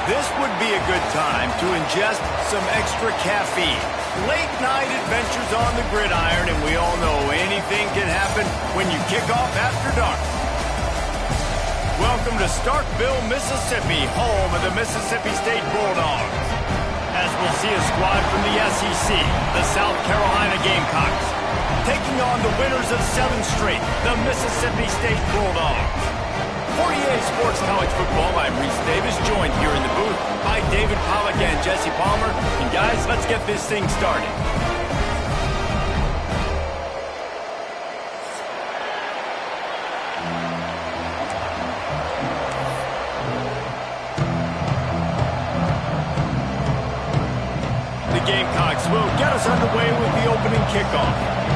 This would be a good time to ingest some extra caffeine. Late-night adventures on the gridiron, and we all know anything can happen when you kick off after dark. Welcome to Starkville, Mississippi, home of the Mississippi State Bulldogs. As we'll see a squad from the SEC, the South Carolina Gamecocks, taking on the winners of 7 straight, the Mississippi State Bulldogs. For EA Sports College Football, I'm Reese Davis, joined here in the booth by David Pollack and Jesse Palmer. And guys, let's get this thing started. The Gamecocks will get us underway with the opening kickoff.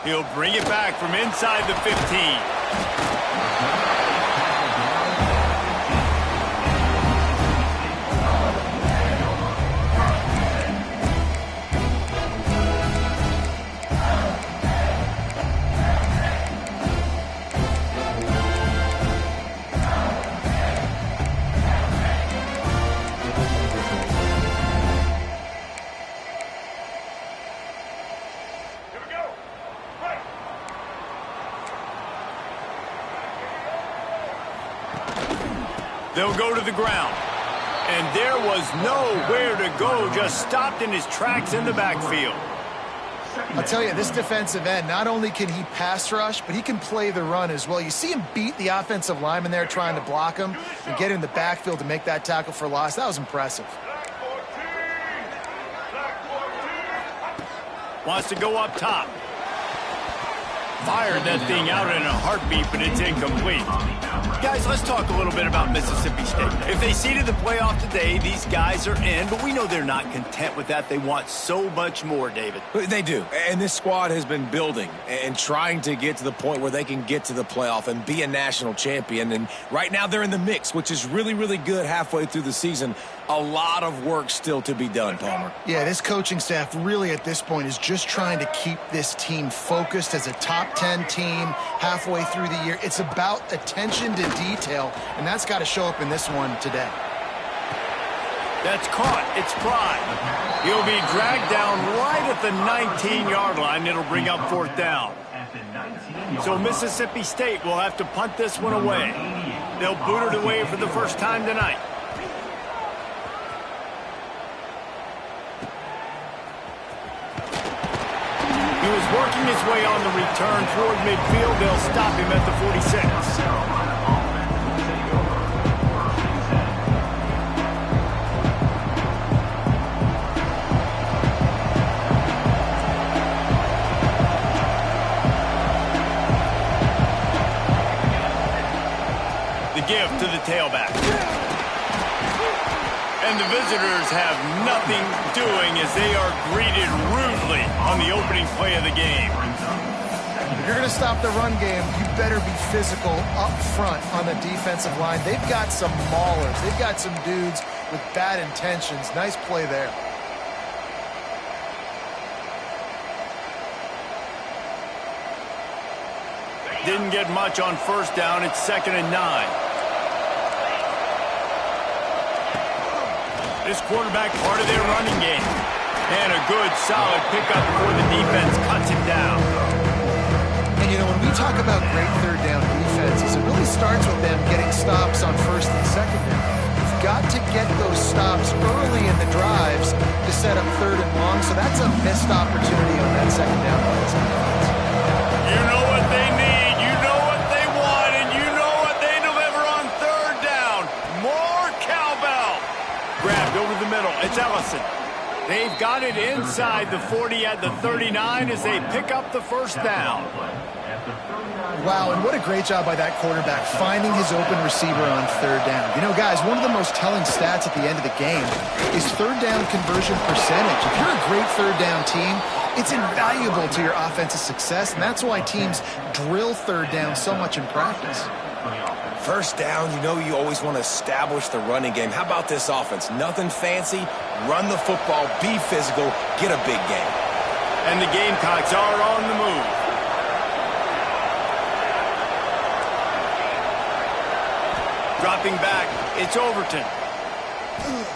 He'll bring it back from inside the 15. They'll go to the ground. And there was nowhere to go, just stopped in his tracks in the backfield. I'll tell you, this defensive end, not only can he pass rush, but he can play the run as well. You see him beat the offensive lineman there trying to block him and get in the backfield to make that tackle for loss. That was impressive. Wants to go up top. Fired that thing out in a heartbeat, but it's incomplete. Guys, let's talk a little bit about Mississippi State. If they seeded the playoff today, these guys are in, but we know they're not content with that. They want so much more, David. They do, and this squad has been building and trying to get to the point where they can get to the playoff and be a national champion. And right now they're in the mix, which is really, really good halfway through the season. A lot of work still to be done, Palmer. Yeah, this coaching staff really at this point is just trying to keep this team focused as a top 10 team halfway through the year. It's about attention to detail, and that's got to show up in this one today. That's caught. It's Pride. He'll be dragged down right at the 19-yard line. It'll bring up 4th down. So Mississippi State will have to punt this one away. They'll boot it away for the first time tonight. He was working his way on the return toward midfield. They'll stop him at the 46. Gift to the tailback. And the visitors have nothing doing as they are greeted rudely on the opening play of the game. If you're going to stop the run game, you better be physical up front on the defensive line. They've got some maulers. They've got some dudes with bad intentions. Nice play there. Didn't get much on 1st down. It's 2nd and 9. This quarterback part of their running game. And a good, solid pickup before the defense cuts him down. And, you know, when we talk about great 3rd down defenses, it really starts with them getting stops on 1st and 2nd down. You've got to get those stops early in the drives to set up 3rd and long, so that's a missed opportunity on that 2nd down pass. You know what they need, you know what they want, and you know what they deliver on 3rd down. More cowbell. Grabbed over the middle. It's Ellison. They've got it inside the 40 at the 39 as they pick up the 1st down. Wow, and what a great job by that quarterback finding his open receiver on 3rd down. You know, guys, one of the most telling stats at the end of the game is 3rd down conversion percentage. If you're a great 3rd down team, it's invaluable to your offensive success, and that's why teams drill 3rd down so much in practice. 1st down, you know you always want to establish the running game. How about this offense? Nothing fancy. Run the football, be physical, get a big game. And the Gamecocks are on the move. Dropping back, it's Overton.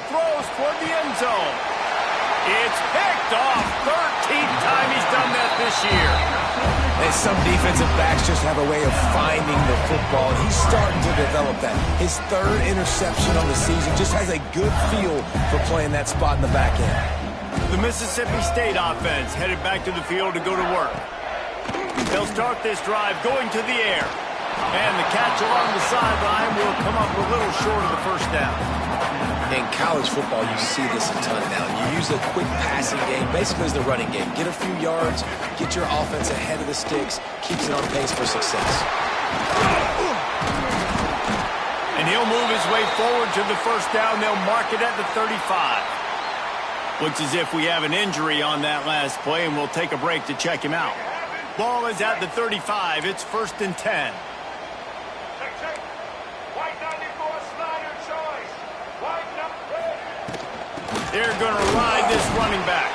Throws toward the end zone. It's picked off. 13th time he's done that this year. And some defensive backs just have a way of finding the football. He's starting to develop that. His third interception on the season just has a good feel for playing that spot in the back end. The Mississippi State offense headed back to the field to go to work. They'll start this drive going to the air. And the catch along the sideline will come up a little short of the first down. In college football, you see this a ton now. You use a quick passing game, basically as the running game. Get a few yards, get your offense ahead of the sticks, keeps it on pace for success. And he'll move his way forward to the first down. They'll mark it at the 35. Looks as if we have an injury on that last play, and we'll take a break to check him out. Ball is at the 35. It's 1st and 10. They're going to ride this running back.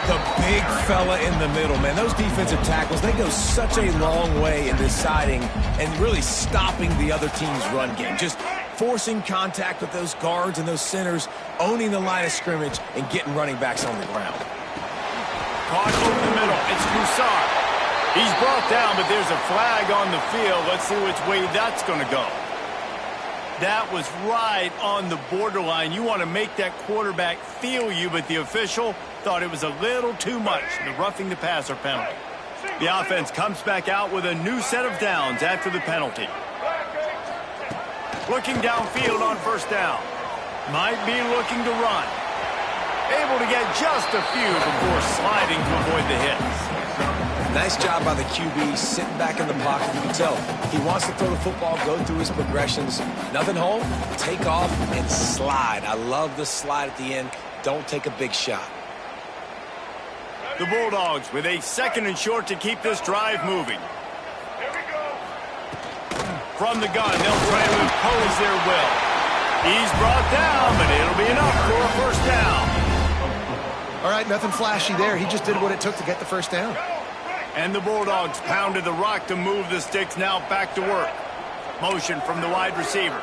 The big fella in the middle, man. Those defensive tackles, they go such a long way in deciding and really stopping the other team's run game. Just forcing contact with those guards and those centers, owning the line of scrimmage, and getting running backs on the ground. Caught over the middle. It's Broussard. He's brought down, but there's a flag on the field. Let's see which way that's going to go. That was right on the borderline. You want to make that quarterback feel you, but the official thought it was a little too much, the roughing the passer penalty. The offense comes back out with a new set of downs after the penalty. Looking downfield on first down. Might be looking to run. Able to get just a few before sliding to avoid the hits. Nice job by the QB, sitting back in the pocket. You can tell he wants to throw the football, go through his progressions. Nothing home, take off, and slide. I love the slide at the end. Don't take a big shot. The Bulldogs with a 2nd and short to keep this drive moving. From the gun, they'll try to impose their will. He's brought down, but it'll be enough for a first down. All right, nothing flashy there. He just did what it took to get the first down. And the Bulldogs pounded the rock to move the sticks. Now back to work. Motion from the wide receiver.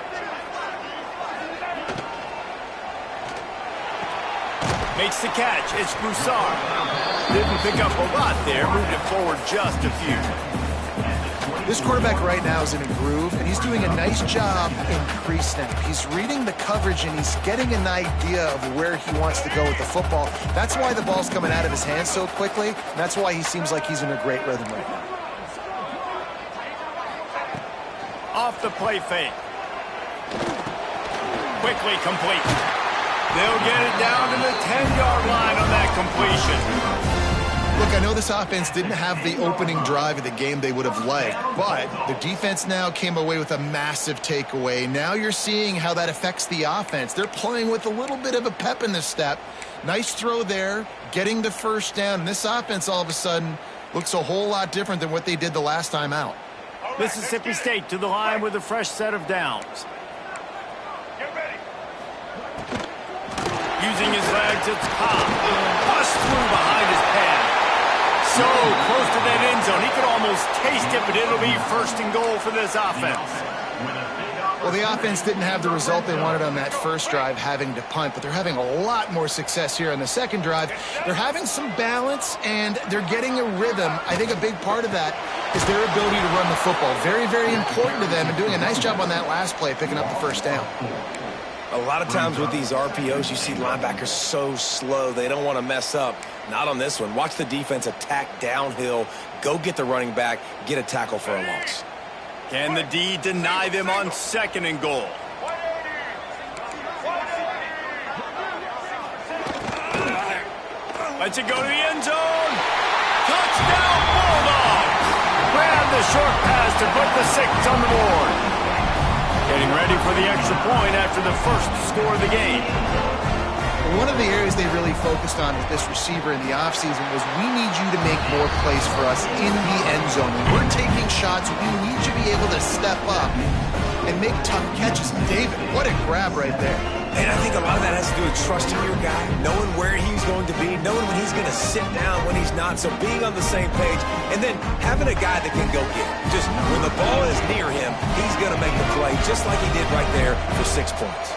Makes the catch. It's Broussard. Didn't pick up a lot there. Moved it forward just a few. This quarterback right now is in a groove, and he's doing a nice job in pre-snap. He's reading the coverage, and he's getting an idea of where he wants to go with the football. That's why the ball's coming out of his hands so quickly, and that's why he seems like he's in a great rhythm right now. Off the play fake. Quickly complete. They'll get it down to the 10-yard line on that completion. Look, I know this offense didn't have the opening drive of the game they would have liked, but the defense now came away with a massive takeaway. Now you're seeing how that affects the offense. They're playing with a little bit of a pep in the step. Nice throw there, getting the first down. This offense all of a sudden looks a whole lot different than what they did the last time out. Mississippi State to the line with a fresh set of downs. Using his legs, it's Cobb. Bust through behind his pad. So close to that end zone. He could almost taste it, but it'll be 1st and goal for this offense. Well, the offense didn't have the result they wanted on that first drive, having to punt, but they're having a lot more success here on the second drive. They're having some balance, and they're getting a rhythm. I think a big part of that is their ability to run the football. Very, very important to them, and doing a nice job on that last play, picking up the first down. A lot of times with these RPOs, you see linebackers so slow, they don't want to mess up. Not on this one. Watch the defense attack downhill, go get the running back, get a tackle for a loss. Can the D deny them on 2nd and goal? Lets it go to the end zone. Touchdown, Bulldogs! Grab the short pass to put the 6 on the board. Getting ready for the extra point after the first score of the game. One of the areas they really focused on with this receiver in the offseason was, we need you to make more plays for us in the end zone. When we're taking shots, we need you to be able to step up and make tough catches. David, what a grab right there. And I think a lot of that has to do with trusting your guy, knowing where he's going to be, knowing when he's going to sit down, when he's not. So being on the same page, and then having a guy that can go get it. Just when the ball is near him, he's going to make the play, just like he did right there for 6 points.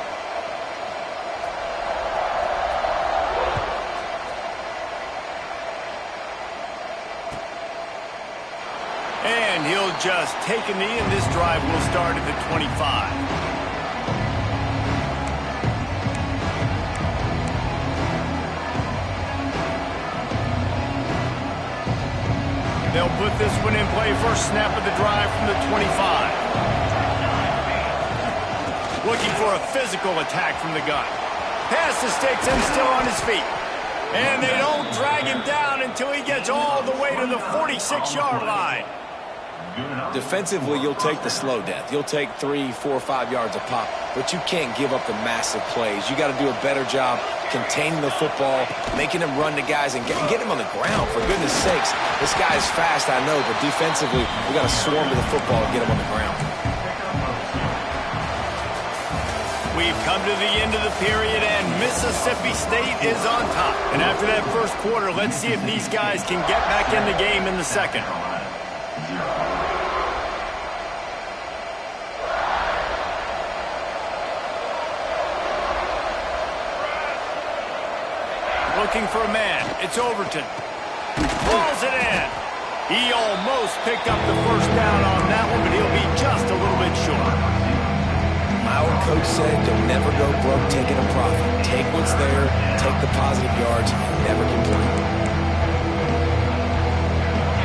And he'll just take a knee, and this drive will start at the 25. They'll put this one in play. First snap of the drive from the 25. Looking for a physical attack from the gun. Pass to Sticks and still on his feet. And they don't drag him down until he gets all the way to the 46-yard line. Defensively, you'll take the slow death. You'll take 3, 4, 5 yards a pop, but you can't give up the massive plays. You got to do a better job containing the football, making him run to guys, and get him on the ground. For goodness sakes, this guy is fast, I know, but defensively, we got to swarm to the football and get him on the ground. We've come to the end of the period, and Mississippi State is on top. And after that first quarter, let's see if these guys can get back in the game in the second. Looking for a man. It's Overton. Balls it in. He almost picked up the first down on that one, but he'll be just a little bit short. My old coach said, don't never go broke taking a profit. Take what's there, take the positive yards, never complain.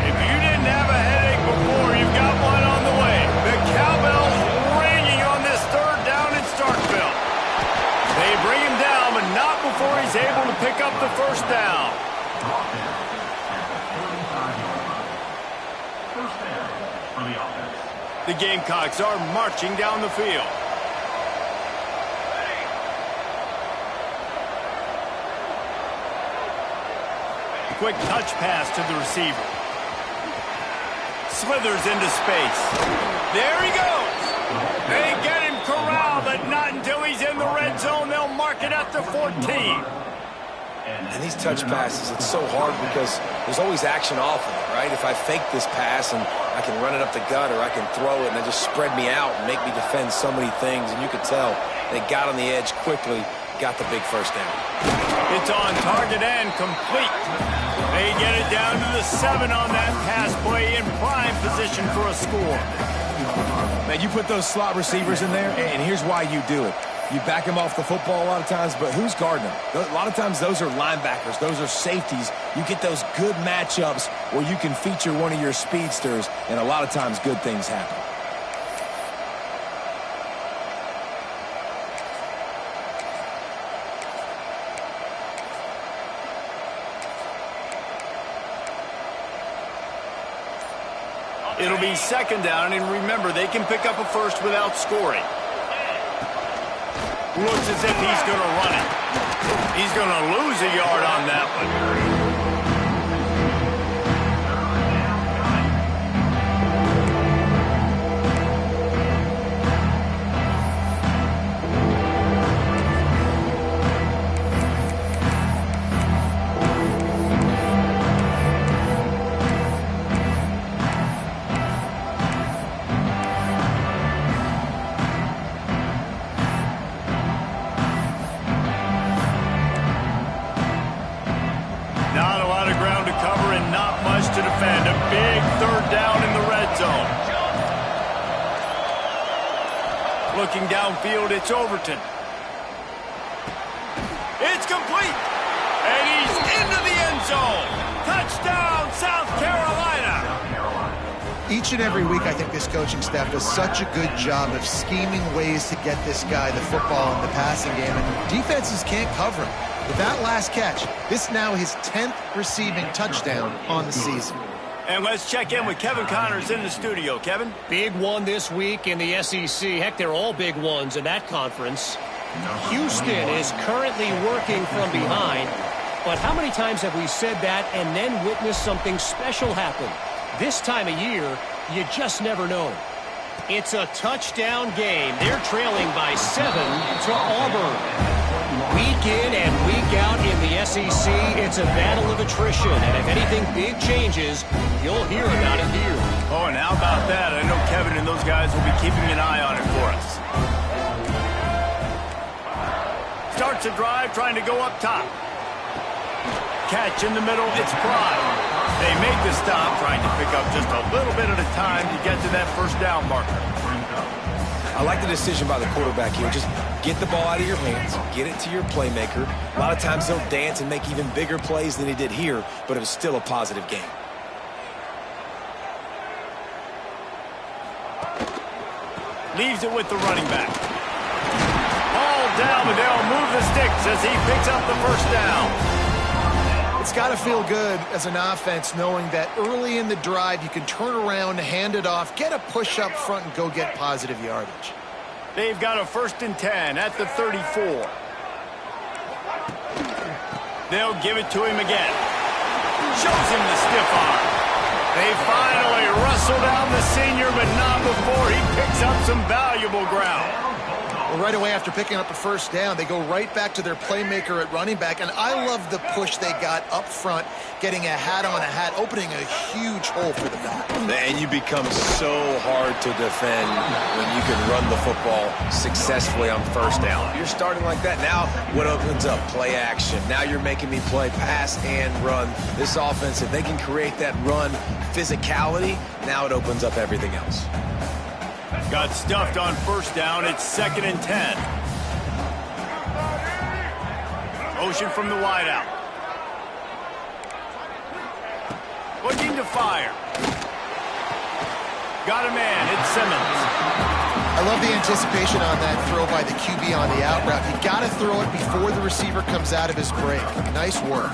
If you didn't have a headache before, you've got one on the way. The cowbell's ringing on this third down in Starkville. They bring him down, but not before he's able to pick up the first down. The Gamecocks are marching down the field. Quick touch pass to the receiver. Slithers into space. There he goes. They get him corralled, but not until he's in the red zone. They'll mark it at the 14. And these touch passes, it's so hard because there's always action off of it, right? If I fake this pass and I can run it up the gut, or I can throw it and they just spread me out and make me defend so many things, and you could tell they got on the edge quickly, got the big first down. It's on target and complete. They get it down to the 7 on that pass play, in prime position for a score. Man, you put those slot receivers in there, and here's why you do it. You back them off the football a lot of times, but who's guarding them? A lot of times those are linebackers. Those are safeties. You get those good matchups where you can feature one of your speedsters, and a lot of times good things happen. It'll be second down, and remember, they can pick up a first without scoring. Looks as if he's going to run it. He's going to lose a yard on that one. To defend. A big third down in the red zone. Looking downfield, it's Overton. It's complete. And he's into the end zone. Touchdown, South Carolina. Each and every week, I think this coaching staff does such a good job of scheming ways to get this guy the football in the passing game, and defenses can't cover him. With that last catch, this now his 10th receiving touchdown on the season. And let's check in with Kevin Connors in the studio. Kevin? Big one this week in the SEC. Heck, they're all big ones in that conference. Houston is currently working from behind. But how many times have we said that and then witnessed something special happen? This time of year, you just never know. It's a touchdown game. They're trailing by 7 to Auburn. Week in and week out in the SEC, it's a battle of attrition. And if anything big changes, you'll hear about it here. Oh, and how about that? I know Kevin and those guys will be keeping an eye on it for us. Starts a drive trying to go up top. Catch in the middle, it's Pride. They make the stop, trying to pick up just a little bit at a time to get to that first down marker. I like the decision by the quarterback here. Just get the ball out of your hands, get it to your playmaker. A lot of times he'll dance and make even bigger plays than he did here, but it was still a positive game. Leaves it with the running back. Ball down, but they'll move the sticks as he picks up the first down. It's got to feel good as an offense knowing that early in the drive you can turn around, hand it off, get a push up front, and go get positive yardage. They've got a 1st and 10 at the 34. They'll give it to him again. Shows him the stiff arm. They finally wrestle down the senior, but not before he picks up some valuable ground. Well, right away after picking up a first down, they go right back to their playmaker at running back, and I love the push they got up front, getting a hat on a hat, opening a huge hole for the back. And you become so hard to defend when you can run the football successfully on first down. You're starting like that. Now what opens up? Play action. Now you're making me play pass and run. This offense, if they can create that run physicality, now it opens up everything else. Got stuffed on first down. It's 2nd and 10. Motion from the wideout. Looking to fire. Got a man. It's Simmons. I love the anticipation on that throw by the QB on the out route. You got to throw it before the receiver comes out of his break. Nice work.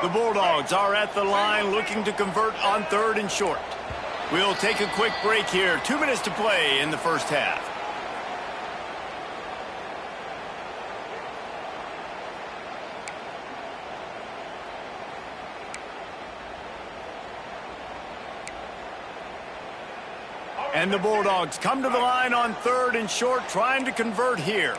The Bulldogs are at the line looking to convert on 3rd and short. We'll take a quick break here. 2 minutes to play in the first half. And the Bulldogs come to the line on 3rd and short, trying to convert here.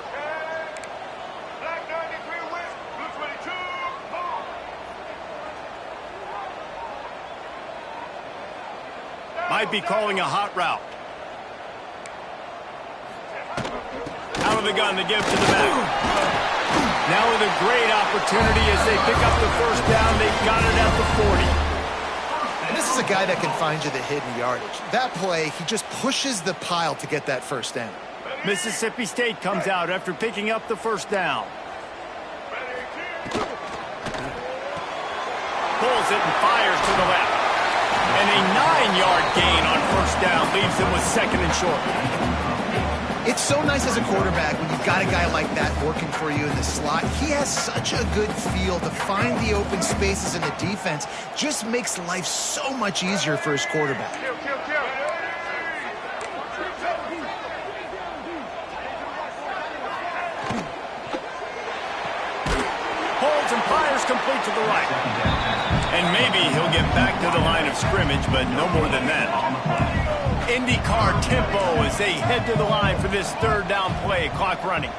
Might be calling a hot route. Out of the gun to give to the back. Now with a great opportunity as they pick up the first down. They've got it at the 40. And this is a guy that can find you the hidden yardage. That play, he just pushes the pile to get that first down. Mississippi State comes out after picking up the first down. Pulls it and fires to the left. And a 9-yard gain on first down leaves them with 2nd and short. It's so nice as a quarterback when you've got a guy like that working for you in the slot. He has such a good feel to find the open spaces in the defense. Just makes life so much easier for his quarterback. Holds and fires complete to the right. And maybe he'll get back to the line of scrimmage, but no more than that. IndyCar tempo as they head to the line for this 3rd down play. Clock running.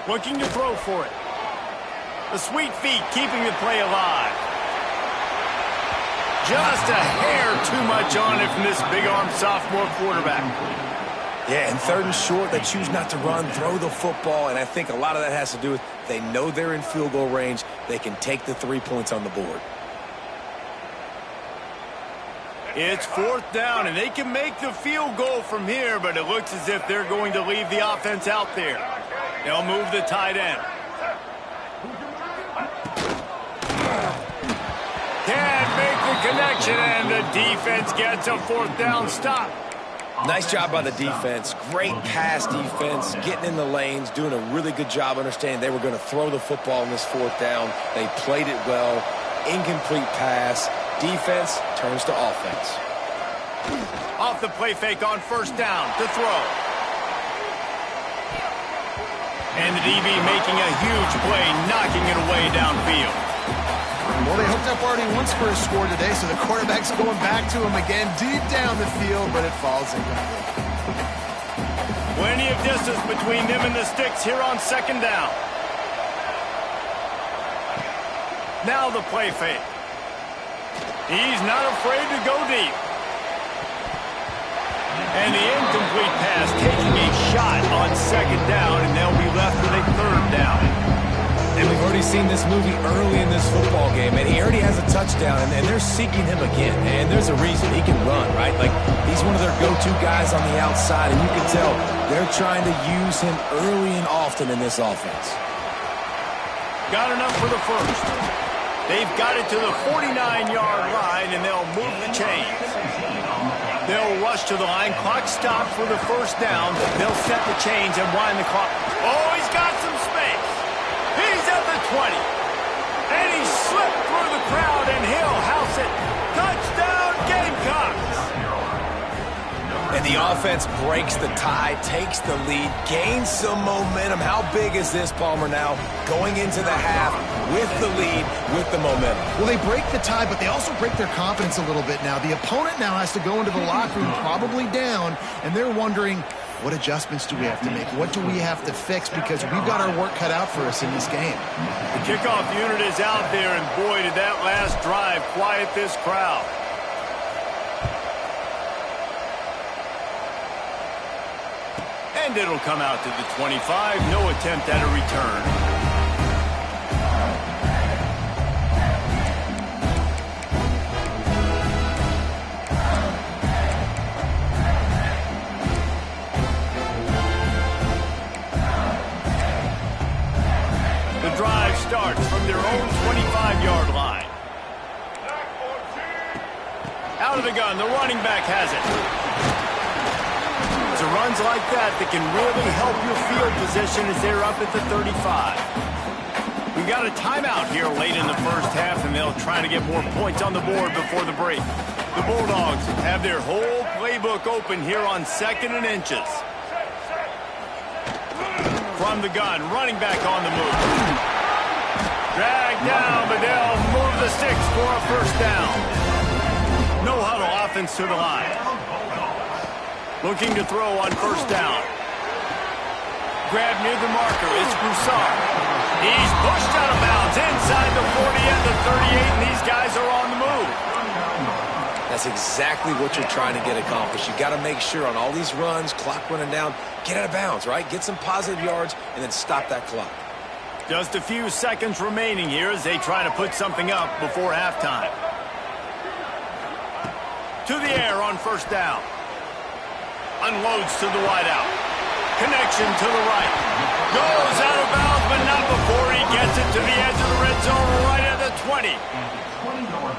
Looking to throw for it. The sweet feet keeping the play alive. Just a hair too much on it from this big-armed sophomore quarterback. Yeah, and 3rd and short, they choose not to run, throw the football, and I think a lot of that has to do with they know they're in field goal range. They can take the 3 points on the board. It's 4th down, and they can make the field goal from here, but it looks as if they're going to leave the offense out there. They'll move the tight end. Can't make the connection, and the defense gets a 4th down stop. Nice job by the defense. Great pass defense, getting in the lanes, doing a really good job understanding they were going to throw the football in this 4th down. They played it well. Incomplete pass. Defense turns to offense. Off the play fake on first down to throw. And the DB making a huge play, knocking it away downfield. Well, they hooked up already once for a score today, so the quarterback's going back to him again deep down the field, but it falls incomplete. Plenty of distance between them and the sticks here on second down. Now the play fake. He's not afraid to go deep. And the incomplete pass taking a shot on second down, and they'll be left with a third down. And we've already seen this movie early in this football game, and he already has a touchdown, and they're seeking him again. And there's a reason. He can run, right? Like, he's one of their go-to guys on the outside, and you can tell they're trying to use him early and often in this offense. Got enough for the first. They've got it to the 49-yard line, and they'll move the chains. They'll rush to the line. Clock stopped for the first down. They'll set the chains and wind the clock. Oh, he's got some space. He's at the 20. And he slipped through the crowd, and he'll house it. Touchdown, Gamecocks. And the offense breaks the tie, takes the lead, gains some momentum. How big is this, Palmer, now? Going into the half with the lead, with the momentum. Well, they break the tie, but they also break their confidence a little bit now. The opponent now has to go into the locker room probably down, and they're wondering, what adjustments do we have to make? What do we have to fix? Because we've got our work cut out for us in this game. The kickoff unit is out there, and boy, did that last drive quiet this crowd. And it'll come out to the 25. No attempt at a return. The drive starts from their own 25-yard line. Out of the gun, the running back has it. It's runs like that can really help your field position as they're up at the 35. We got a timeout here late in the first half, and they'll try to get more points on the board before the break. The Bulldogs have their whole playbook open here on 2nd and inches. From the gun, running back on the move. Dragged down, but they'll move the sticks for a first down. No huddle offense to the line. Looking to throw on first down. Grab near the marker. It's Broussard. He's pushed out of bounds inside the 40 and the 38, and these guys are on the move. That's exactly what you're trying to get accomplished. You got to make sure on all these runs, clock running down, get out of bounds, right? Get some positive yards, and then stop that clock. Just a few seconds remaining here as they try to put something up before halftime. To the air on first down. Unloads to the wideout. Connection to the right. Goes out of bounds, but not before he gets it to the edge of the red zone right at the 20.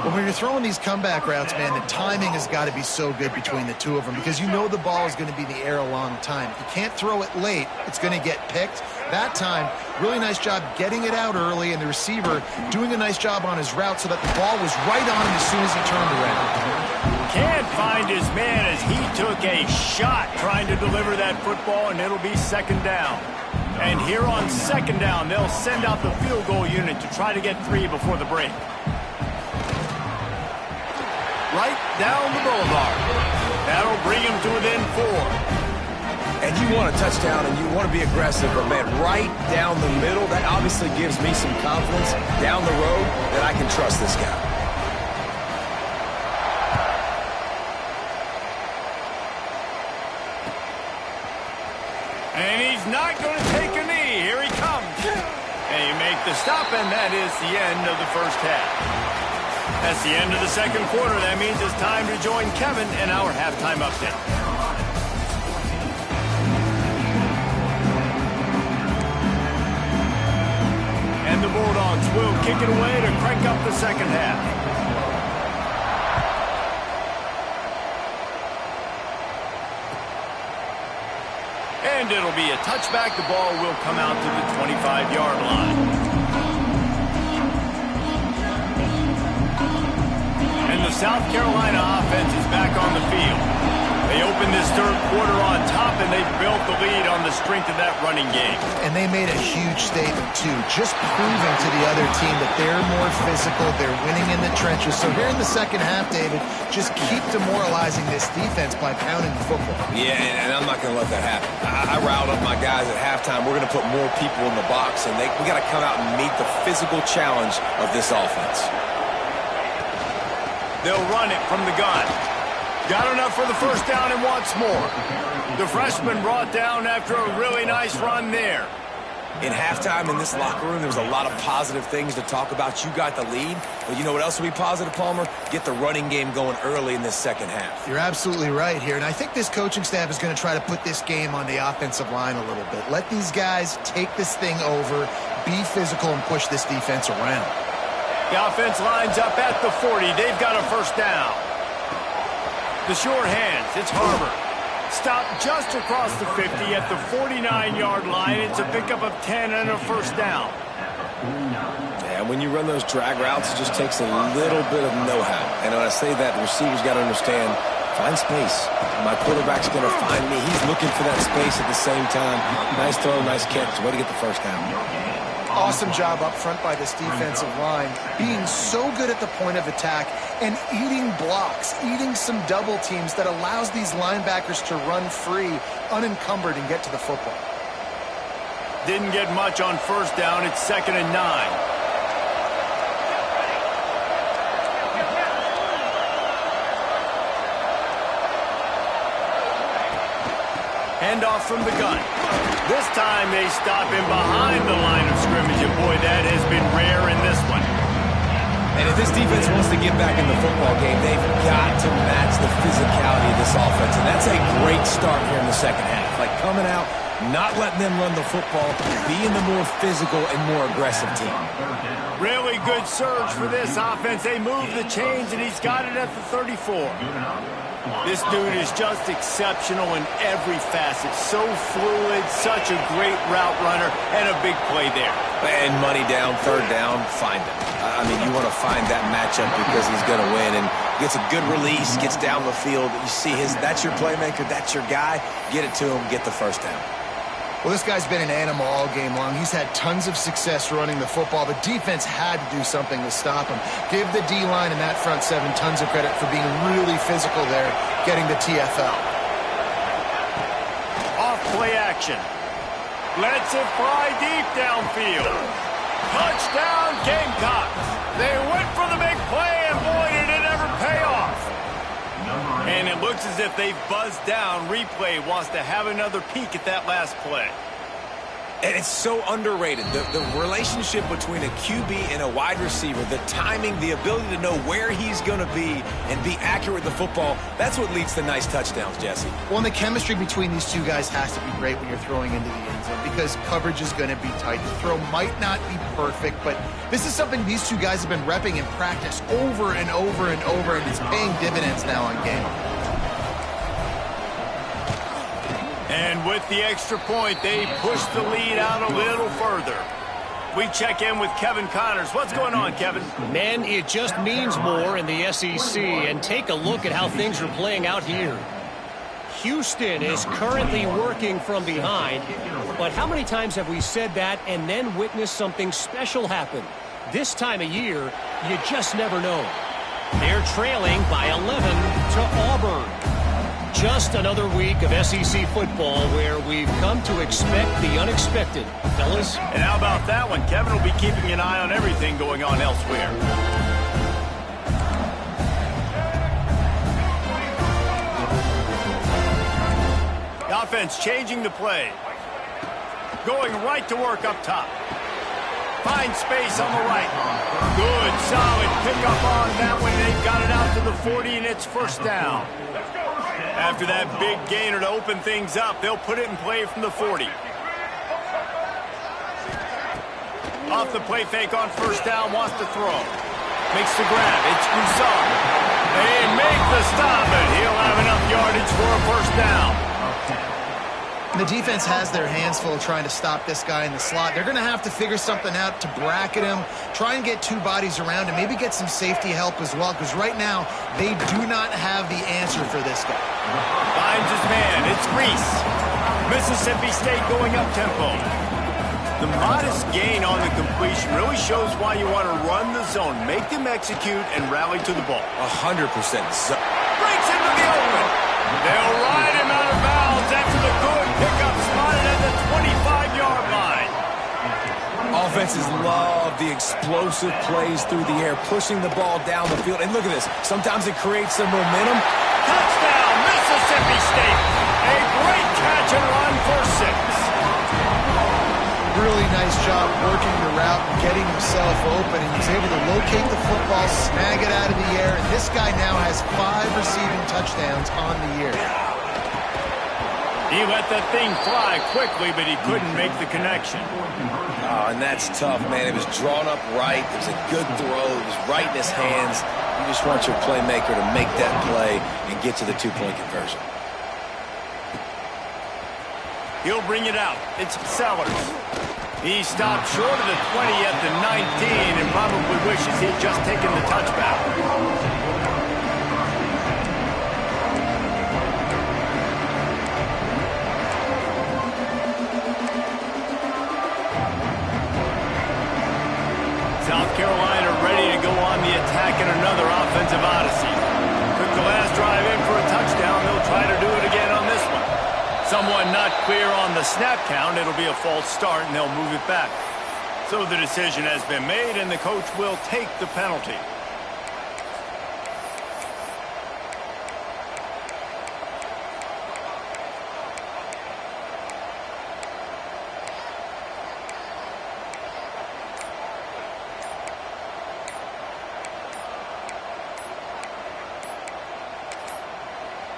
Well, when you're throwing these comeback routes, man, the timing has got to be so good between the two of them because you know the ball is going to be in the air a long time. You can't throw it late. It's going to get picked. That time, really nice job getting it out early, and the receiver doing a nice job on his route so that the ball was right on him as soon as he turned around. Can't find his man as he took a shot trying to deliver that football, and it'll be second down. And here on second down, they'll send out the field goal unit to try to get 3 before the break. Right down the boulevard. That'll bring him to within 4. And you want a touchdown and you want to be aggressive, but man, right down the middle, that obviously gives me some confidence down the road that I can trust this guy. And he's not going to take a knee. Here he comes. And you make the stop, and that is the end of the first half. That's the end of the second quarter. That means it's time to join Kevin in our halftime update. And the Bulldogs will kick it away to crank up the second half. And it'll be a touchback. The ball will come out to the 25-yard line. And the South Carolina offense is back on the field. They open this third quarter on top and they built the lead on the strength of that running game. And they made a huge statement, too, just proving to the other team that they're more physical, they're winning in the trenches. So here in the second half, David, just keep demoralizing this defense by pounding the football. Yeah, and I'm not going to let that happen. I riled up my guys at halftime. We're going to put more people in the box, and we got to come out and meet the physical challenge of this offense. They'll run it from the gun. Got enough for the first down and wants more. The freshman brought down after a really nice run there. In halftime in this locker room, there was a lot of positive things to talk about. You got the lead, but you know what else will be positive, Palmer? Get the running game going early in this second half. You're absolutely right here, and I think this coaching staff is going to try to put this game on the offensive line a little bit. Let these guys take this thing over, be physical, and push this defense around. The offense lines up at the 40. They've got a first down. The short hands, it's Harbor. Stopped just across the 50 at the 49-yard line. It's a pickup of 10 and a first down. Yeah, when you run those drag routes, it just takes a little bit of know-how. And when I say that, the receivers got to understand, find space. My quarterback's going to find me. He's looking for that space at the same time. Nice throw, nice catch. Way to get the first down. Awesome job up front by this defensive line, being so good at the point of attack and eating blocks, eating some double teams that allows these linebackers to run free, unencumbered, and get to the football. Didn't get much on first down. It's 2nd and 9. Handoff from the gun. This time they stop him behind the line of scrimmage, and boy, that has been rare in this one. And if this defense wants to get back in the football game, they've got to match the physicality of this offense, and that's a great start here in the second half. Like coming out, not letting them run the football, being the more physical and more aggressive team. Really good surge for this offense. They move the chains, and he's got it at the 34. This dude is just exceptional in every facet. So fluid, such a great route runner, and a big play there. And money down, third down, find him. I mean, you want to find that matchup because he's going to win. And gets a good release, gets down the field. You see that's your playmaker, that's your guy. Get it to him, get the first down. Well, this guy's been an animal all game long. He's had tons of success running the football. The defense had to do something to stop him. Give the D-line and that front seven tons of credit for being really physical there, getting the TFL. Off play action. Lets it fly deep downfield. Touchdown, Gamecocks. They went for the big play, and boy, did it ever pay off. And it looks as if they've buzzed down. Replay wants to have another peek at that last play. And it's so underrated. The relationship between a QB and a wide receiver, the timing, the ability to know where he's going to be and be accurate with the football, that's what leads to nice touchdowns, Jesse. Well, and the chemistry between these two guys has to be great when you're throwing into the end zone because coverage is going to be tight. The throw might not be perfect, but this is something these two guys have been repping in practice over and over and over, and it's paying dividends now on game. And with the extra point, they push the lead out a little further. We check in with Kevin Connors. What's going on, Kevin? Man, it just means more in the SEC. And take a look at how things are playing out here. Houston is currently working from behind. But how many times have we said that and then witnessed something special happen? This time of year, you just never know. They're trailing by 11 to Auburn. Just another week of SEC football where we've come to expect the unexpected. Fellas? And how about that one? Kevin will be keeping an eye on everything going on elsewhere. The offense changing the play. Going right to work up top. Find space on the right. Good, solid pickup on that one. They've got it out to the 40, and it's first down. After that big gainer to open things up, they'll put it in play from the 40. Off the play fake on first down, wants to throw. Makes the grab, it's Broussard. They make the stop, but he'll have enough yardage for a first down. The defense has their hands full trying to stop this guy in the slot. They're going to have to figure something out to bracket him, try and get two bodies around him, maybe get some safety help as well, because right now they do not have the answer for this guy. Finds his man. It's Reese. Mississippi State going up-tempo. The modest gain on the completion really shows why you want to run the zone, make them execute, and rally to the ball. 100%. Breaks into the open. They'll ride him out of bounds after the good pickup spotted at the 25-yard line. Offenses love the explosive plays through the air, pushing the ball down the field. And look at this. Sometimes it creates some momentum. Touchdown, Mississippi State. A great catch and run for 6. Really nice job working the route and getting himself open. He was able to locate the football, snag it out of the air, and this guy now has 5 receiving touchdowns on the year. He let that thing fly quickly, but he couldn't make the connection. Oh, and that's tough, man. It was drawn up right. It was a good throw. It was right in his hands. You just want your playmaker to make that play and get to the 2-point conversion. He'll bring it out. It's Sellers. He stopped short of the 20 at the 19 and probably wishes he'd just taken the touchback. South Carolina ready to go on the attack in another offensive odyssey. Took the last drive in for a touchdown. They'll try to do it again on this one. Someone not clear on the snap count. It'll be a false start, and they'll move it back. So the decision has been made, and the coach will take the penalty.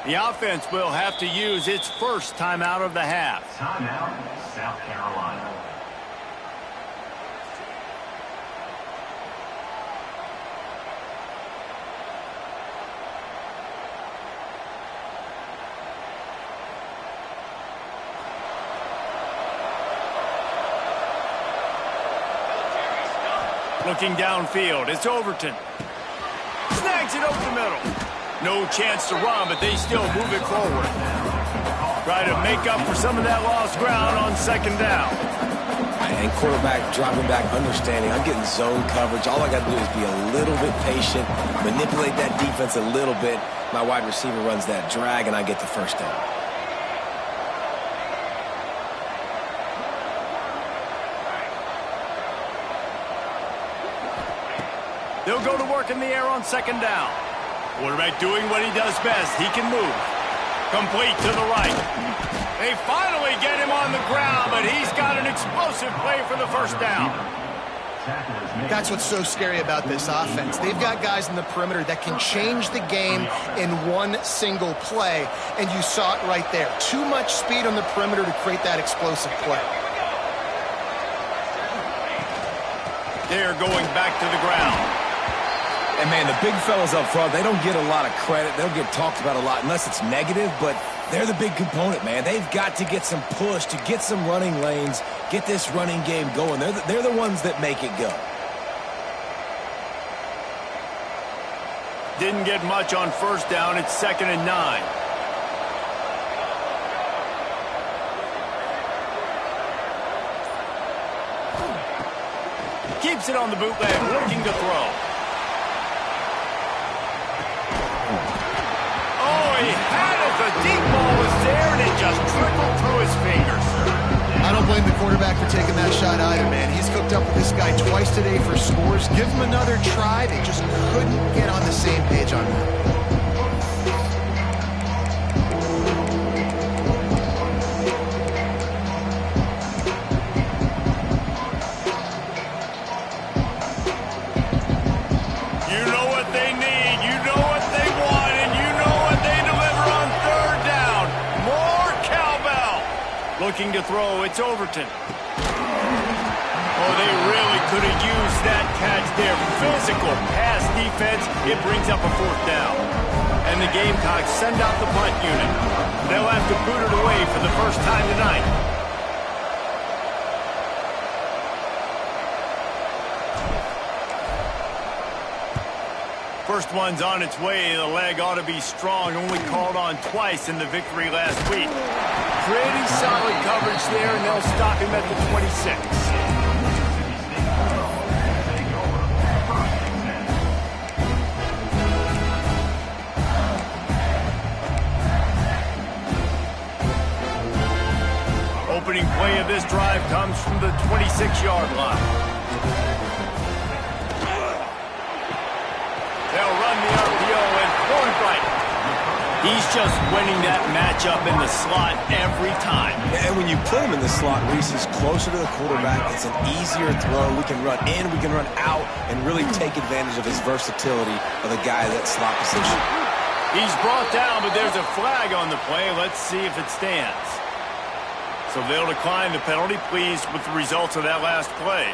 The offense will have to use its first timeout of the half. Timeout, South Carolina. Looking downfield, it's Overton. Snags it over the middle. No chance to run, but they still move it forward. Try to make up for some of that lost ground on 2nd down. And quarterback dropping back, understanding I'm getting zone coverage. All I got to do is be a little bit patient, manipulate that defense a little bit. My wide receiver runs that drag, and I get the 1st down. They'll go to work in the air on 2nd down. Quarterback doing what he does best. He can move. Complete to the right. They finally get him on the ground, but he's got an explosive play for the 1st down. That's what's so scary about this offense. They've got guys in the perimeter that can change the game in one single play, and you saw it right there. Too much speed on the perimeter to create that explosive play. They're going back to the ground. And, man, the big fellas up front, they don't get a lot of credit. They'll get talked about a lot unless it's negative, but they're the big component, man. They've got to get some push, to get some running lanes, get this running game going. They're the ones that make it go. Didn't get much on 1st down. It's 2nd and 9. Keeps it on the bootleg, looking to throw. He had it. The deep ball was there, and it just trickled through his fingers. I don't blame the quarterback for taking that shot either, man. He's hooked up with this guy twice today for scores. Give him another try. They just couldn't get on the same page on that. Looking to throw, it's Overton. Oh, they really could have used that catch there. Physical pass defense. It brings up a 4th down. And the Gamecocks send out the punt unit. They'll have to boot it away for the first time tonight. First one's on its way. The leg ought to be strong. Only called on twice in the victory last week. pretty solid coverage there, and they'll stop him at the 26. Opening play of this drive comes from the 26-yard line. They'll run the RPO and point right. He's just winning that matchup in the slot every time. And when you put him in the slot, Reese, he's closer to the quarterback. It's an easier throw. We can run in, we can run out, and really take advantage of his versatility of the guy at that slot position. He's brought down, but there's a flag on the play. Let's see if it stands. So they'll decline the penalty, pleased with the results of that last play.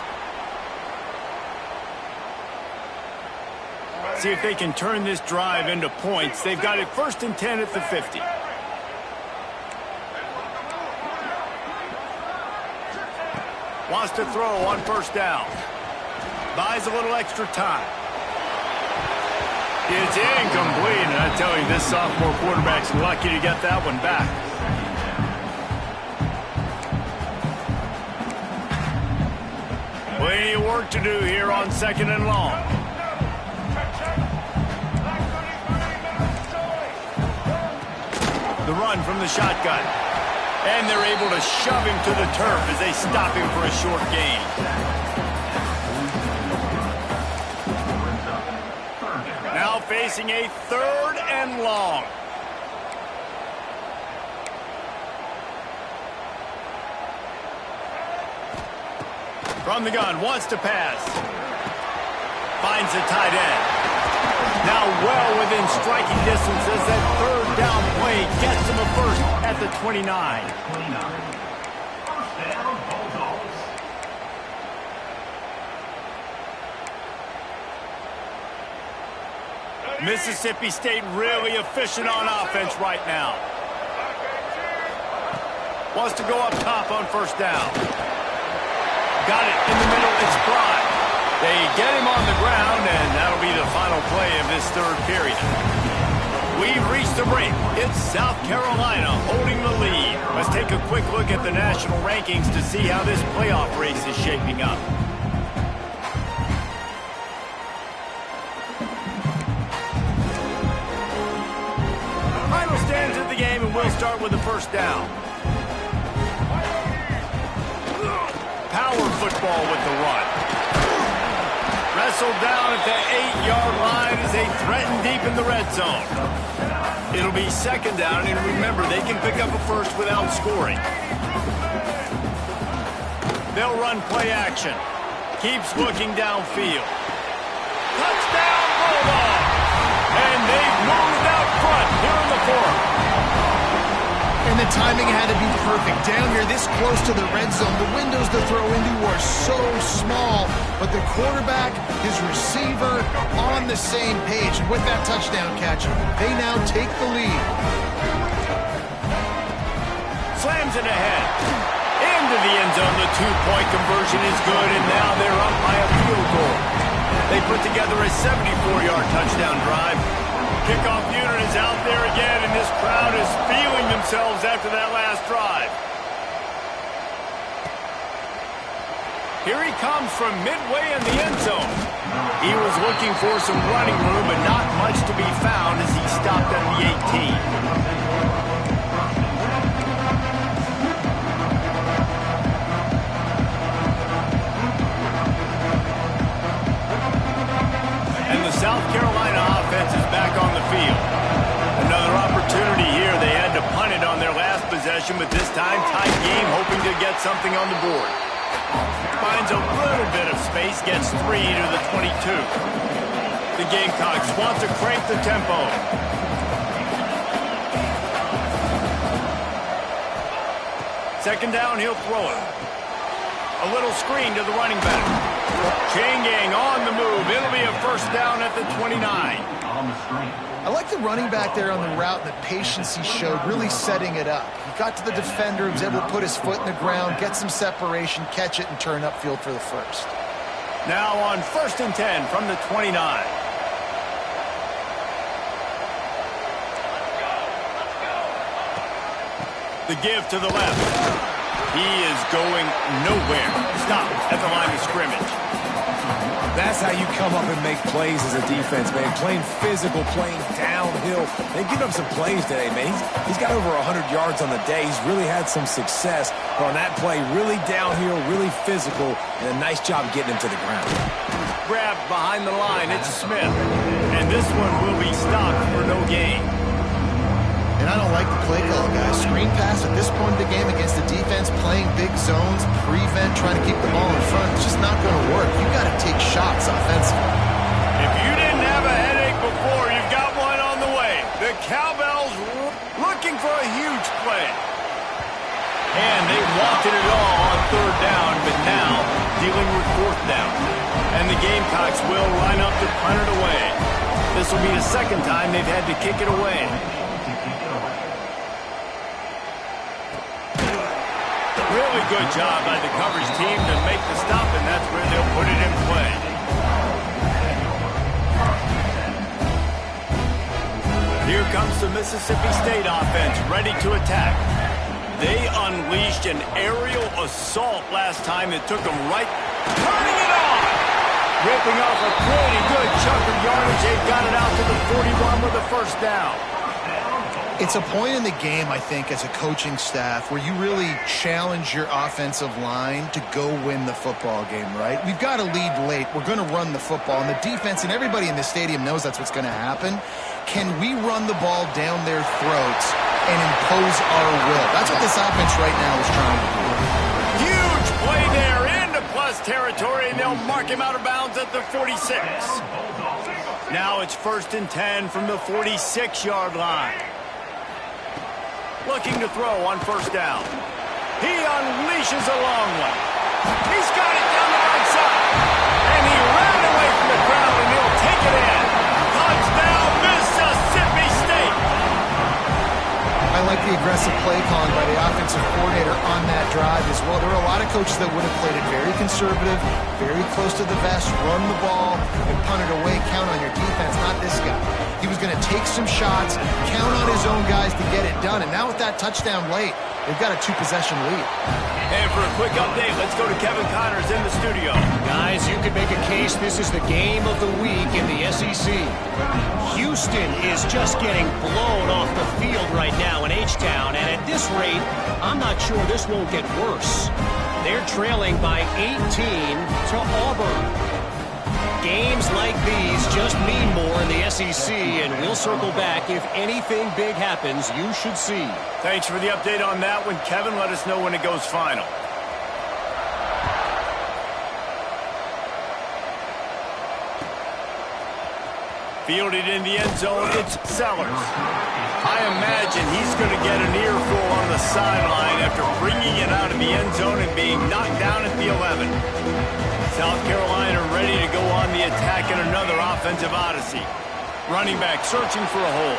See if they can turn this drive into points. They've got it 1st and 10 at the 50. Wants to throw on 1st down. Buys a little extra time. It's incomplete, and I tell you, this sophomore quarterback's lucky to get that one back. Plenty of work to do here on 2nd and long. The run from the shotgun. And they're able to shove him to the turf as they stop him for a short gain. Now facing a 3rd and long. From the gun, wants to pass. Finds the tight end. Now well within striking distance as that 3rd down play gets him a 1st at the 29. Mississippi State really efficient on offense right now. Wants to go up top on 1st down. Got it in the middle, it's Prime. They get him on the ground, and that'll be the final play of this 3rd period. We've reached the break. It's South Carolina holding the lead. Let's take a quick look at the national rankings to see how this playoff race is shaping up. Final stands of the game, and we'll start with the 1st down. Power football with the run. Wrestled down at the 8-yard line as they threaten deep in the red zone. It'll be 2nd down, and remember, they can pick up a 1st without scoring. They'll run play action. Keeps looking downfield. Touchdown, Bulldogs! And they've moved out front here in the 4th. And the timing had to be perfect. Down here, this close to the red zone, the windows to throw into are so small, but the quarterback, his receiver, on the same page. And with that touchdown catch, they now take the lead. Slams it ahead. Into the end zone, the 2-point conversion is good, and now they're up by a field goal. They put together a 74-yard touchdown drive. Kickoff unit is out there again, and this crowd is feeling themselves after that last drive. Here he comes from midway in the end zone. He was looking for some running room, but not much to be found as he stopped at the 18. South Carolina offense is back on the field. Another opportunity here. They had to punt it on their last possession, but this time tight game, hoping to get something on the board. Finds a little bit of space, gets 3 to the 22. The Gamecocks want to crank the tempo. Second down, he'll throw it. A little screen to the running back. Chain gang on the move. It'll be a 1st down at the 29. I like the running back there on the route and the patience he showed, really setting it up. He got to the defender, he was able to put his foot in the ground, get some separation, catch it, and turn upfield for the 1st. Now on 1st and 10 from the 29. The give to the left. He is going nowhere. Stop at the line of scrimmage. That's how you come up and make plays as a defense, man. Playing physical, playing downhill. They've given up some plays today, man. He's got over 100 yards on the day. He's really had some success. But on that play, really downhill, really physical, and a nice job getting him to the ground. Grabbed behind the line. It's Smith. And this one will be stopped for no gain. And I don't like the play call, guys. Screen pass at this point of the game against the defense, playing big zones, prevent, trying to keep the ball in front. It's just not going to work. You've got to take shots offensively. If you didn't have a headache before, you've got one on the way. The Cowbells looking for a huge play. And they wanted it all on third down, but now dealing with fourth down. And the Gamecocks will line up to punt it away. This will be the second time they've had to kick it away. Really good job by the coverage team to make the stop, and that's where they'll put it in play. Here comes the Mississippi State offense, ready to attack. They unleashed an aerial assault last time that took them right, turning it on! Ripping off a pretty good chunk of yardage. They've got it out to the 41 with a first down. It's a point in the game, I think, as a coaching staff where you really challenge your offensive line to go win the football game, right? We've got to lead late. We're going to run the football. And the defense and everybody in the stadium knows that's what's going to happen. Can we run the ball down their throats and impose our will? That's what this offense right now is trying to do. Huge play there into plus territory, and they'll mark him out of bounds at the 46. Now it's 1st and 10 from the 46-yard line. Looking to throw on first down. He unleashes a long one. He's got it down the right side. And he ran away from the crowd, and he'll take it in. Touchdown, Mississippi State. I like the aggressive play calling by the offensive coordinator on that drive as well. There are a lot of coaches that would have played it very conservative, very close to the vest, run the ball, and punt it away, count on your defense, not this guy. He was going to take some shots, count on his own guys to get it done. And now with that touchdown late, they've got a 2-possession lead. And for a quick update, let's go to Kevin Connors in the studio. Guys, you could make a case this is the game of the week in the SEC. Houston is just getting blown off the field right now in H-Town. And at this rate, I'm not sure this won't get worse. They're trailing by 18 to Auburn. Games like these just mean more in the SEC, and we'll circle back. If anything big happens, you should see. Thanks for the update on that one, Kevin. Let us know when it goes final. Fielded in the end zone, it's Sellers. I imagine he's going to get an earful on the sideline after bringing it out of the end zone and being knocked down at the 11. South Carolina ready to go on the attack in another offensive odyssey. Running back searching for a hole.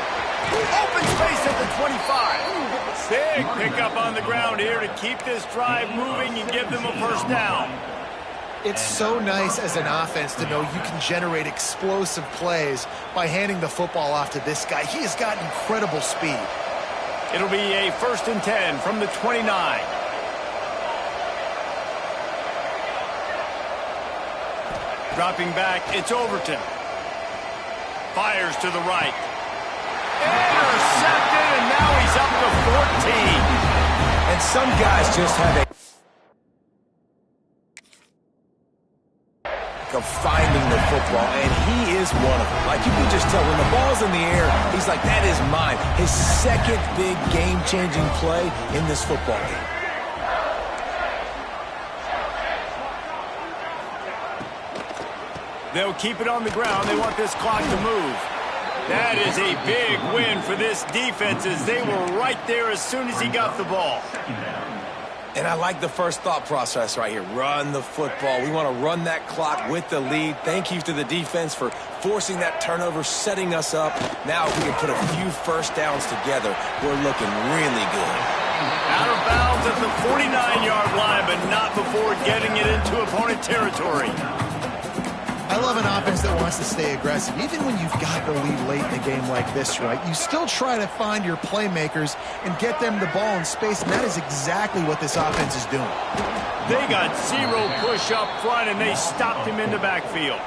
Open space at the 25. Big pickup on the ground here to keep this drive moving and give them a first down. It's so nice as an offense to know you can generate explosive plays by handing the football off to this guy. He has got incredible speed. It'll be a 1st and 10 from the 29. Dropping back, it's Overton. Fires to the right. Intercepted, and now he's up to 14. And some guys just have of finding the football, and he is one of them. Like, you can just tell when the ball's in the air, he's like, that is mine. His second big game-changing play in this football game. They'll keep it on the ground. They want this clock to move. That is a big win for this defense as they were right there as soon as he got the ball. And I like the first thought process right here. Run the football. We want to run that clock with the lead. Thank you to the defense for forcing that turnover, setting us up. Now if we can put a few first downs together, we're looking really good. Out of bounds at the 49-yard line, but not before getting it into opponent territory. I love an offense that wants to stay aggressive. Even when you've got the lead late in a game like this, right, you still try to find your playmakers and get them the ball in space, and that is exactly what this offense is doing. They got zero push up front, and they stopped him in the backfield.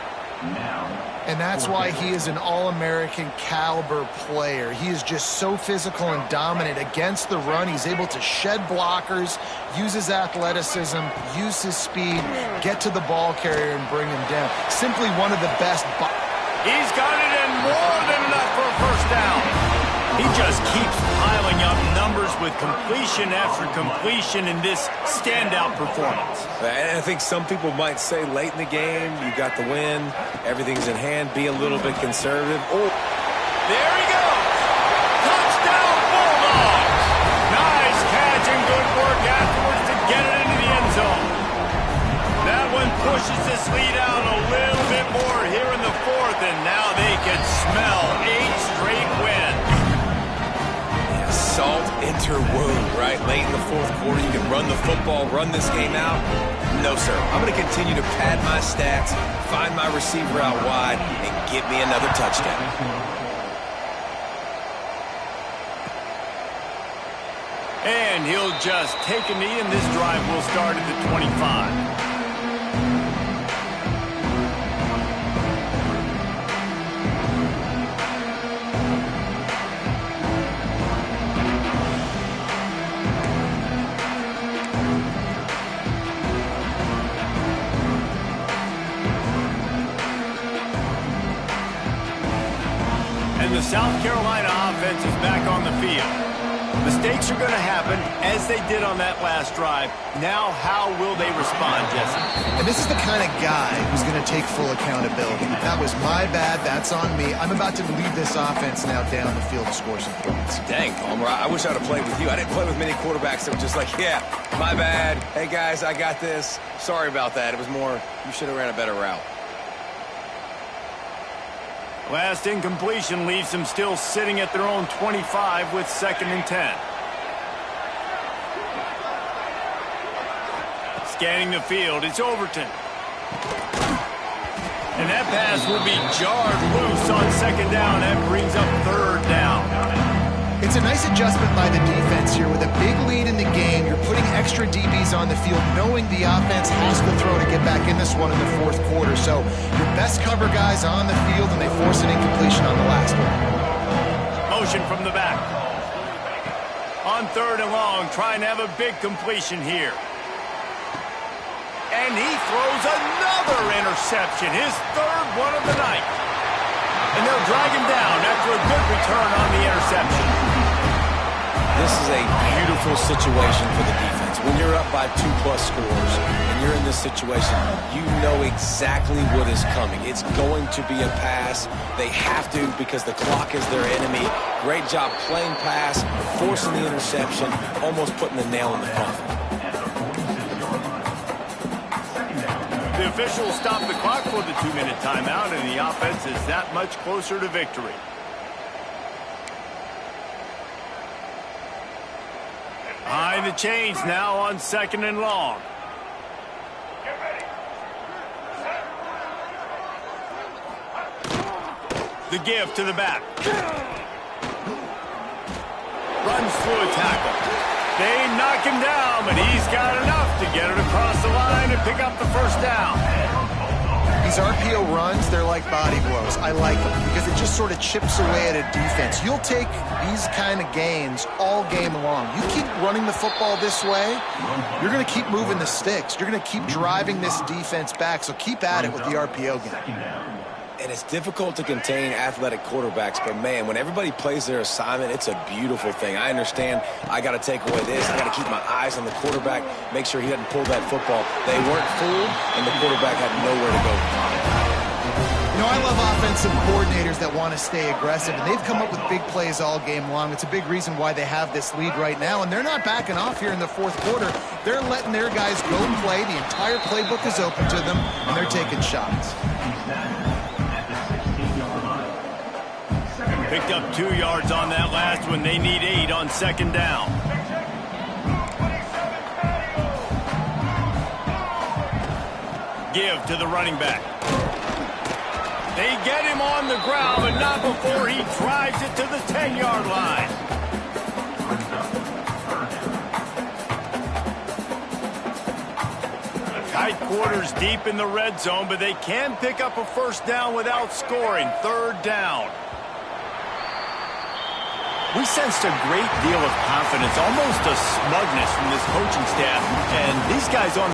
And that's why he is an All-American caliber player. He is just so physical and dominant against the run. He's able to shed blockers, use his athleticism, use his speed, get to the ball carrier and bring him down. Simply one of the best. He's got it in more than enough for a first down. He just keeps piling up numbers with completion after completion in this standout performance. And I think some people might say late in the game, you got the win, everything's in hand, be a little bit conservative. Oh, there he goes. Touchdown Bulldogs. Nice catch and good work afterwards to get it into the end zone. That one pushes this lead out a little bit more here in the fourth, and now they can smell 8 straight wins. Salt enter wound, right? Late in the fourth quarter, you can run the football, run this game out. No, sir. I'm going to continue to pad my stats, find my receiver out wide, and get me another touchdown. And he'll just take a knee, and this drive will start at the 25. The South Carolina offense is back on the field. Mistakes are going to happen, as they did on that last drive. Now, how will they respond, Jesse? And this is the kind of guy who's going to take full accountability. That was my bad. That's on me. I'm about to lead this offense now down the field to score some points. Dang, Palmer, I wish I'd have played with you. I didn't play with many quarterbacks that were just like, yeah, my bad. Hey, guys, I got this. Sorry about that. It was more, you should have ran a better route. Last incompletion leaves them still sitting at their own 25 with 2nd and 10. Scanning the field, it's Overton. And that pass will be jarred loose on 2nd down. That brings up 3rd down. It's a nice adjustment by the defense here. With a big lead in the game, you're putting extra DBs on the field, knowing the offense has to throw to get back in this one in the fourth quarter. So your best cover guys on the field, and they force an incompletion on the last one. Motion from the back. On 3rd and long, trying to have a big completion here. And he throws another interception, his 3rd one of the night. And they'll drag him down after a good return on the interception. This is a beautiful situation for the defense. When you're up by 2+ scores and you're in this situation, you know exactly what is coming. It's going to be a pass. They have to, because the clock is their enemy. Great job playing pass, forcing the interception, almost putting the nail in the coffin. The officials stop the clock for the 2-minute timeout, and the offense is that much closer to victory. Behind the chains now on 2nd and long. The give to the back. Runs through a tackle. They knock him down, but he's got enough to get it across the line and pick up the 1st down. These RPO runs, they're like body blows. I like them because it just sort of chips away at a defense. You'll take these kind of gains all game long. You keep running the football this way, you're going to keep moving the sticks. You're going to keep driving this defense back, so keep at it with the RPO game. And it's difficult to contain athletic quarterbacks, but man, when everybody plays their assignment, it's a beautiful thing. I understand I got to take away this. I got to keep my eyes on the quarterback, make sure he doesn't pull that football. They weren't fooled, and the quarterback had nowhere to go. You know, I love offensive coordinators that want to stay aggressive, and they've come up with big plays all game long. It's a big reason why they have this lead right now, and they're not backing off here in the fourth quarter. They're letting their guys go and play. The entire playbook is open to them, and they're taking shots. Picked up 2 yards on that last one. They need 8 on 2nd down. Give to the running back. They get him on the ground, but not before he drives it to the 10-yard line. Tight quarters deep in the red zone, but they can pick up a first down without scoring. Third down. We sensed a great deal of confidence, almost a smugness from this coaching staff, and these guys on